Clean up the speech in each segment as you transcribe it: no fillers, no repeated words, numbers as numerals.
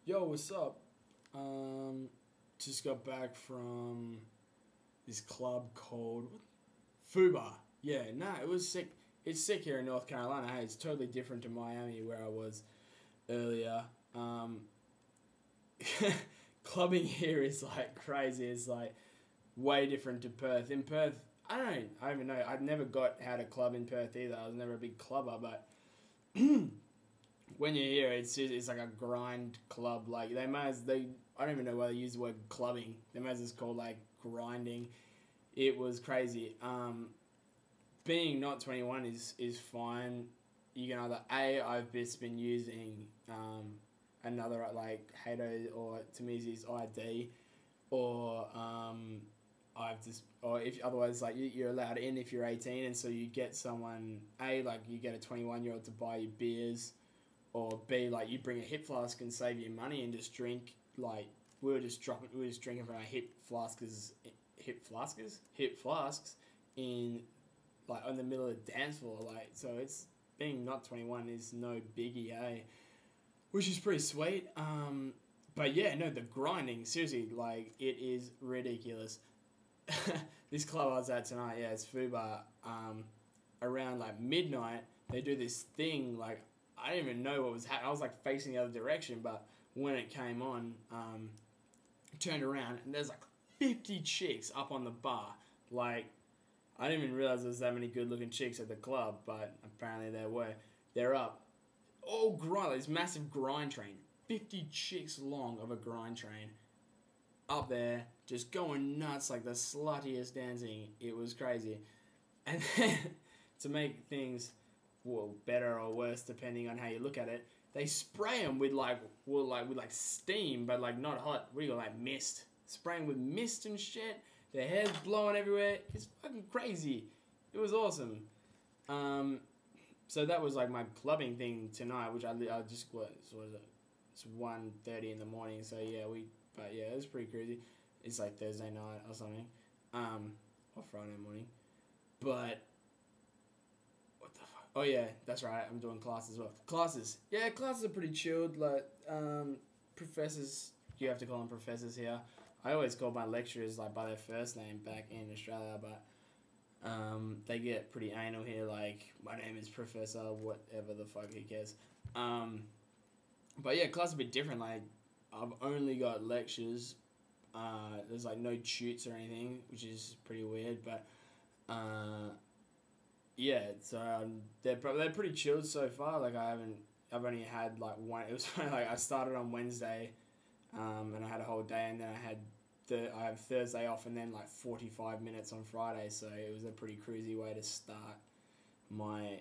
Yo, what's up? Just got back from this club called Fubar. Yeah, nah, it was sick. It's sick here in North Carolina. Hey, it's totally different to Miami where I was earlier. Clubbing here is like crazy. It's like way different to Perth. In Perth, I don't even know. I've never got how to club in Perth either. I was never a big clubber, but when you're here, it's like a grind club. Like I don't even know why they use the word clubbing. They might as well just call like grinding. It was crazy. Being not 21 is fine. You can either I've just been using another like Hato or Tamizi's ID, or if otherwise like you're allowed in if you're 18, and so you get someone like you get a 21-year-old to buy you beers, or B like you bring a hip flask and save you money and just drink. Like we were just drinking from our hip flasks in like on the middle of the dance floor. Like so it's being not 21 is no biggie, which is pretty sweet. But yeah, no, the grinding, seriously, like, it is ridiculous. This club I was at tonight, yeah, it's Fubar. Around, like, midnight, they do this thing, like, I didn't even know what was happening. I was, like, facing the other direction, but when it came on, turned around, and there's, like, 50 chicks up on the bar. Like, I didn't even realize there was that many good-looking chicks at the club, but apparently there were. They're up. All grind, this massive grind train. 50 chicks long of a grind train up there, just going nuts, like the sluttiest dancing. It was crazy. And then, to make things, well, better or worse, depending on how you look at it, they spray them with with steam, but like not hot. What do you got, like mist? Spraying with mist and shit. Their hair's blowing everywhere. It's fucking crazy. It was awesome. So that was like my clubbing thing tonight, which I just what was it? It's 1:30 in the morning. So yeah, it was pretty crazy. It's like Thursday night or something, or Friday morning. But what the fuck? Oh yeah, that's right. I'm doing classes as well. Classes are pretty chilled. Like professors, you have to call them professors here. I always call my lecturers like by their first name back in Australia, but they get pretty anal here, like, my name is Professor, whatever the fuck, who cares? But yeah, class is a bit different, like, I've only got lectures, there's, like, no tutes or anything, which is pretty weird, but, yeah, so, they're pretty chilled so far, like, I've only had, like, one, it was funny, like, I started on Wednesday, and I had a whole day, and then I have Thursday off and then like 45 minutes on Friday, so it was a pretty cruisy way to start my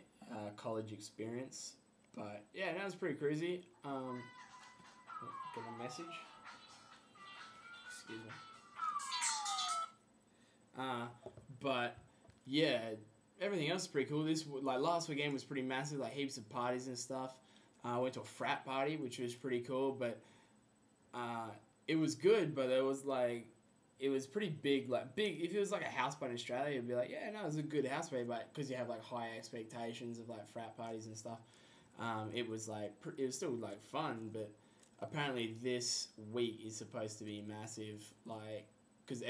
college experience. But yeah, that was pretty cruisy. Get a message. Excuse me. But yeah, everything else is pretty cool. This like last weekend was pretty massive, like heaps of parties and stuff. I went to a frat party, which was pretty cool, but it was good, but it was pretty big. Like big, if it was like a house party in Australia, you'd be like, yeah, no, it was a good house party, but because you have like high expectations of like frat parties and stuff, it was still like fun. But apparently this week is supposed to be massive, like because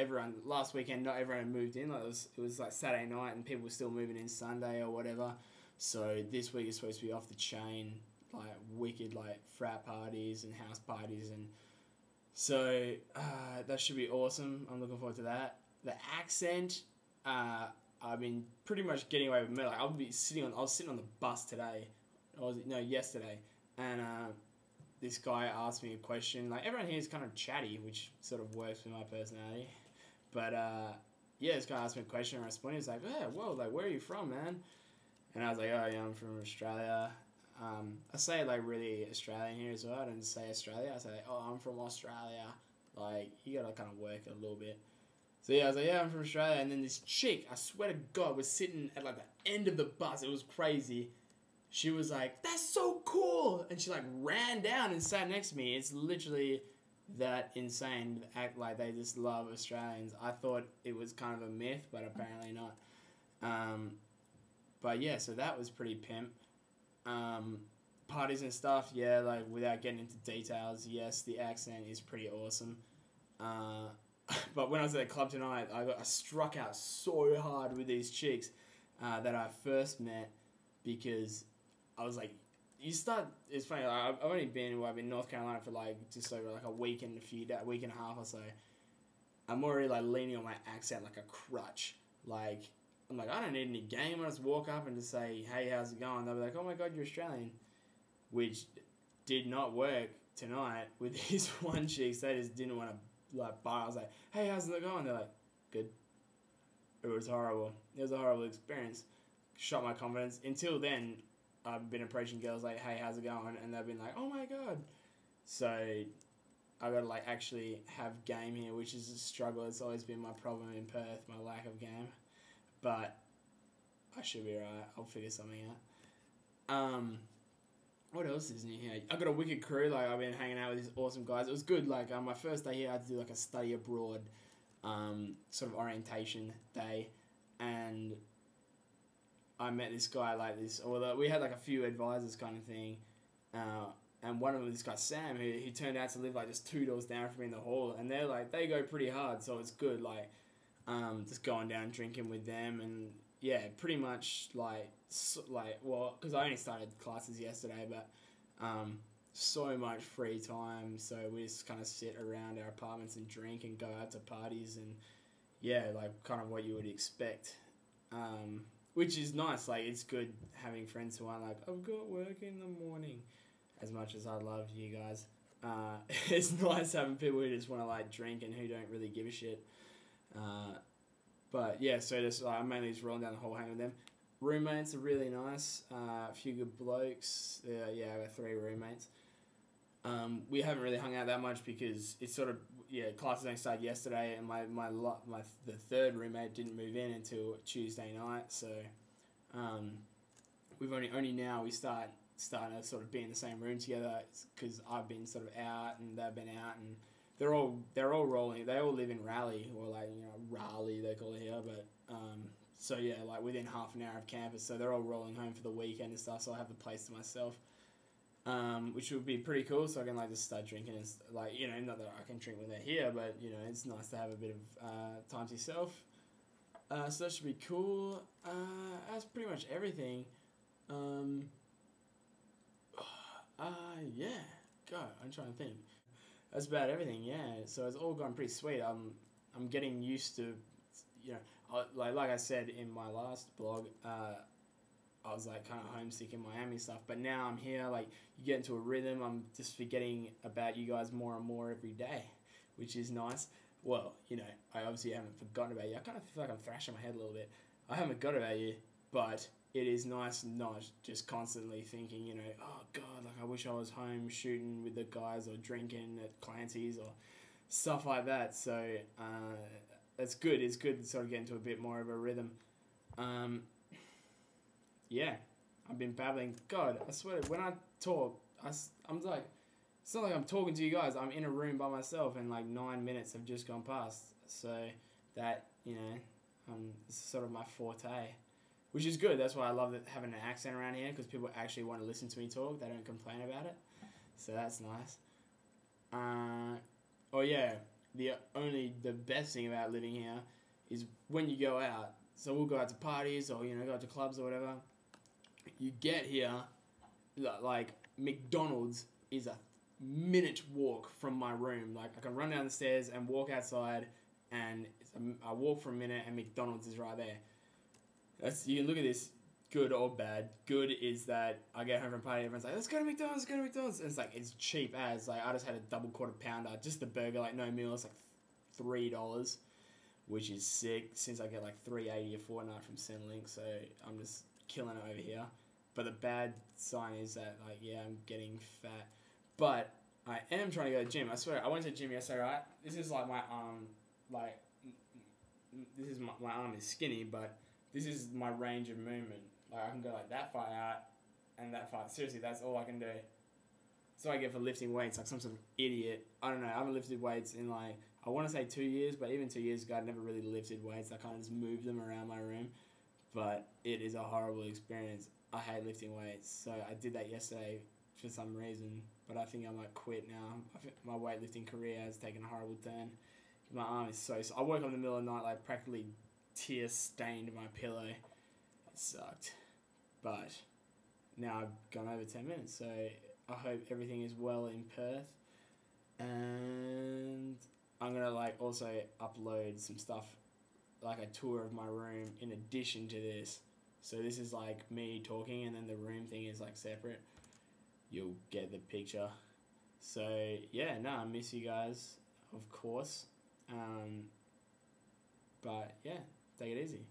last weekend not everyone had moved in. Like it was like Saturday night and people were still moving in Sunday or whatever. So this week is supposed to be off the chain, like wicked, like frat parties and house parties and. So that should be awesome. I'm looking forward to that. The accent, I've been pretty much getting away with me. Like I was sitting on the bus today. Yesterday, and this guy asked me a question. Like everyone here is kind of chatty, which sort of works with my personality. But yeah, this guy asked me a question and I responded. He was like, "Yeah, whoa, like where are you from, man?" And I was like, "Oh yeah, I'm from Australia." I say like really Australian here as well. I don't say Australia. I say, oh, I'm from Australia. Like, you gotta kind of work it a little bit. So yeah, I was like, yeah, I'm from Australia. And then this chick, I swear to God, was sitting at like the end of the bus. It was crazy. She was like, that's so cool. And she like ran down and sat next to me. It's literally that insane. Act like they just love Australians. I thought it was kind of a myth, but apparently not. But yeah, so that was pretty pimp. parties and stuff, yeah, like without getting into details, yes, the accent is pretty awesome. But when I was at the club tonight, I struck out so hard with these chicks that I first met, because I was like, it's funny, like, I've only been in North Carolina for like just over like a week and a week and a half or so. I'm already like leaning on my accent like a crutch. Like, I'm like, I don't need any game. I just walk up and just say, hey, how's it going? They'll be like, oh my God, you're Australian. Which did not work tonight with these one chicks. They just didn't want to like bar. I was like, hey, how's it going? They're like, good. It was horrible. It was a horrible experience. Shot my confidence. Until then, I've been approaching girls like, hey, how's it going? And they've been like, oh my God. So I got to like actually have game here, which is a struggle. It's always been my problem in Perth, my lack of game. But I should be right. I'll figure something out. What else is new here? I got a wicked crew. Like, I've been hanging out with these awesome guys. It was good. Like, my first day here, I had to do like a study abroad sort of orientation day, and I met this guy like this. Or we had like a few advisors kind of thing, and one of them, this guy Sam, who turned out to live like just 2 doors down from me in the hall, and they're like, they go pretty hard, so it's good. Like, just going down drinking with them, and yeah, pretty much well, because I only started classes yesterday, but so much free time, so we just kind of sit around our apartments and drink and go out to parties, and yeah, like kind of what you would expect, which is nice. Like, it's good having friends who aren't like, I've got work in the morning, as much as I love you guys. It's nice having people who just want to like drink and who don't really give a shit. But yeah, so just I'm mainly just rolling down the hall, hanging with them. Roommates are really nice. A few good blokes. Yeah, I got 3 roommates. We haven't really hung out that much because it's sort of, classes only started yesterday, and the third roommate didn't move in until Tuesday night. So we've only now we starting to sort of be in the same room together, because I've been sort of out and they've been out, and they're all rolling. They all live in Raleigh, or like, Raleigh they call it here, but so yeah, like within half an hour of campus. So they're all rolling home for the weekend and stuff. So I have the place to myself, which would be pretty cool. So I can like just start drinking and like, not that I can drink when they're here, but it's nice to have a bit of time to yourself. So that should be cool. That's pretty much everything. Yeah. God, I'm trying to think. That's about everything, yeah. So it's all gone pretty sweet. I'm getting used to, like I said in my last blog, I was like kind of homesick in Miami and stuff. But now I'm here, like you get into a rhythm. I'm just forgetting about you guys more and more every day, which is nice. Well, I obviously haven't forgotten about you. I kind of feel like I'm thrashing my head a little bit. I haven't forgotten about you, but it is nice not just constantly thinking, oh God, like I wish I was home shooting with the guys or drinking at Clancy's or stuff like that. So that's good. It's good to sort of get into a bit more of a rhythm. Yeah, I've been babbling. God, I swear, when I talk, I'm like, it's not like I'm talking to you guys. I'm in a room by myself, and like 9 minutes have just gone past. So that, it's sort of my forte. Which is good. That's why I love having an accent around here, because people actually want to listen to me talk. They don't complain about it. So that's nice. Oh yeah, the best thing about living here is when you go out. So we'll go out to parties or go out to clubs or whatever. You get here, like McDonald's is a minute walk from my room. Like I can run down the stairs and walk outside, and I walk for a minute and McDonald's is right there. You can look at this, good or bad. Good is that I get home from a party, everyone's like, let's go to McDonald's, let's go to McDonald's. And it's like, it's cheap as, like, I just had a double quarter pounder, just the burger, like, no meal, it's like $3, which is sick, since I get like $3.80 a fortnight from Centrelink, so I'm just killing it over here. But the bad sign is that, like, yeah, I'm getting fat. But I am trying to go to the gym. I swear, I went to the gym yesterday, right? This is like my arm, like, this is my arm is skinny, but this is my range of movement. Like, I can go like that far out and that far. Seriously, that's all I can do. That's all I get for lifting weights, like some sort of idiot. I don't know, I haven't lifted weights in like, I want to say 2 years, but even 2 years ago, I'd never really lifted weights. I kind of just moved them around my room. But it is a horrible experience. I hate lifting weights. So I did that yesterday for some reason, but I think I might quit now. I think my weightlifting career has taken a horrible turn. My arm is so... I woke up in the middle of the night, like, practically tear-stained my pillow. It sucked. But now I've gone over 10 minutes, so I hope everything is well in Perth. And I'm going to, like, also upload some stuff, like a tour of my room in addition to this. So this is, like, me talking, and then the room thing is, like, separate. You'll get the picture. So, yeah, no, I miss you guys, of course. But, yeah, take it easy.